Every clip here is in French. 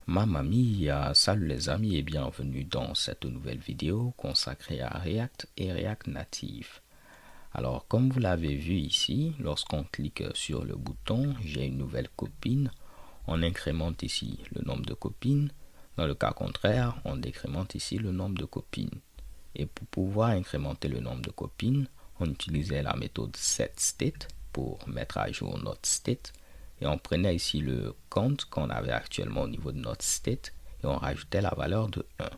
Mamma mia, salut les amis et bienvenue dans cette nouvelle vidéo consacrée à React et React Native. Alors comme vous l'avez vu ici, lorsqu'on clique sur le bouton j'ai une nouvelle copine, on incrémente ici le nombre de copines. Dans le cas contraire, on décrémente ici le nombre de copines. Et pour pouvoir incrémenter le nombre de copines, on utilisait la méthode setState pour mettre à jour notre state. Et on prenait ici le compte qu'on avait actuellement au niveau de notre state et on rajoutait la valeur de 1.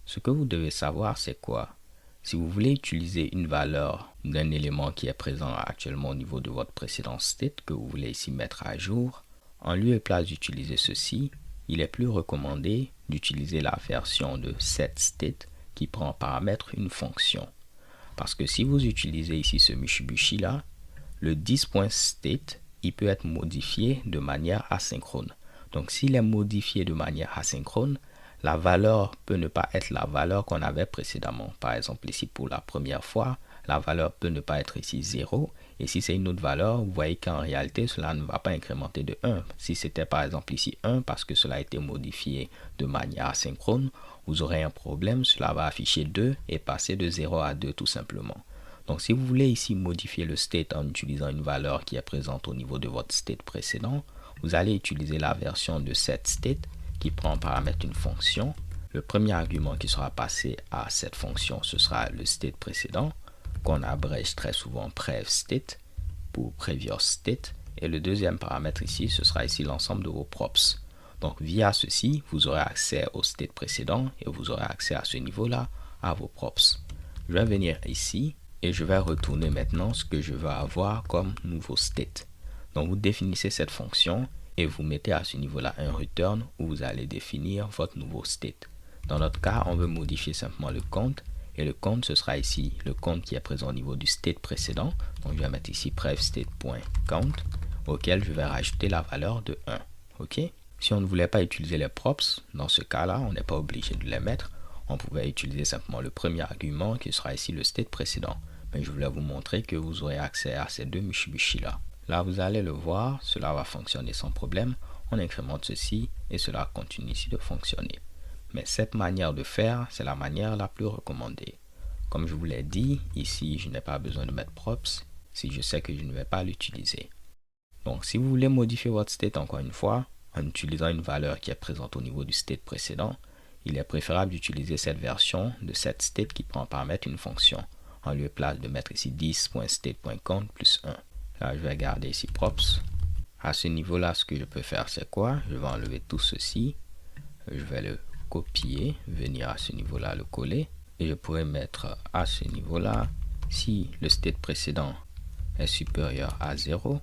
Ce que vous devez savoir, c'est quoi? Si vous voulez utiliser une valeur d'un élément qui est présent actuellement au niveau de votre précédent state que vous voulez ici mettre à jour, en lieu et place d'utiliser ceci, il est plus recommandé d'utiliser la version de setState qui prend en paramètre une fonction. Parce que si vous utilisez ici ce Mitsubishi là, le 10.state il peut être modifié de manière asynchrone. Donc s'il est modifié de manière asynchrone, la valeur peut ne pas être la valeur qu'on avait précédemment. Par exemple ici pour la première fois, la valeur peut ne pas être ici 0. Et si c'est une autre valeur, vous voyez qu'en réalité cela ne va pas incrémenter de 1. Si c'était par exemple ici 1 parce que cela a été modifié de manière asynchrone, vous aurez un problème, cela va afficher 2 et passer de 0 à 2 tout simplement. Donc si vous voulez ici modifier le state en utilisant une valeur qui est présente au niveau de votre state précédent, vous allez utiliser la version de setState qui prend en paramètre une fonction. Le premier argument qui sera passé à cette fonction, ce sera le state précédent, qu'on abrège très souvent prevState pour previous state. Et le deuxième paramètre ici, ce sera ici l'ensemble de vos props. Donc via ceci, vous aurez accès au state précédent et vous aurez accès à ce niveau-là à vos props. Je vais venir ici et je vais retourner maintenant ce que je veux avoir comme nouveau state. Donc vous définissez cette fonction et vous mettez à ce niveau là un return où vous allez définir votre nouveau state. Dans notre cas, on veut modifier simplement le compte et le compte ce sera ici le compte qui est présent au niveau du state précédent. Donc je vais mettre ici prevState.count auquel je vais rajouter la valeur de 1. Ok? Si on ne voulait pas utiliser les props, dans ce cas là on n'est pas obligé de les mettre. On pouvait utiliser simplement le premier argument qui sera ici le state précédent. Mais je voulais vous montrer que vous aurez accès à ces deux Mitsubishi là. Là, vous allez le voir, cela va fonctionner sans problème. On incrémente ceci et cela continue ici de fonctionner. Mais cette manière de faire, c'est la manière la plus recommandée. Comme je vous l'ai dit, ici, je n'ai pas besoin de mettre props si je sais que je ne vais pas l'utiliser. Donc, si vous voulez modifier votre state encore une fois, en utilisant une valeur qui est présente au niveau du state précédent, il est préférable d'utiliser cette version de cette state qui prend en paramètre une fonction. En lieu et place de mettre ici 10.state.count plus 1. Là, je vais garder ici props. À ce niveau-là, ce que je peux faire, c'est quoi? Je vais enlever tout ceci. Je vais le copier, venir à ce niveau-là, le coller. Et je pourrais mettre à ce niveau-là, si le state précédent est supérieur à 0,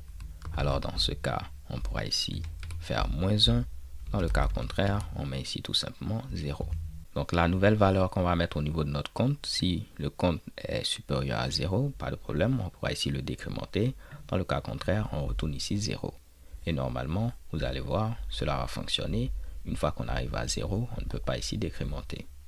alors dans ce cas, on pourra ici faire -1. Dans le cas contraire, on met ici tout simplement 0. Donc la nouvelle valeur qu'on va mettre au niveau de notre compte, si le compte est supérieur à 0, pas de problème, on pourra ici le décrémenter. Dans le cas contraire, on retourne ici 0. Et normalement, vous allez voir, cela va fonctionner. Une fois qu'on arrive à 0, on ne peut pas ici décrémenter.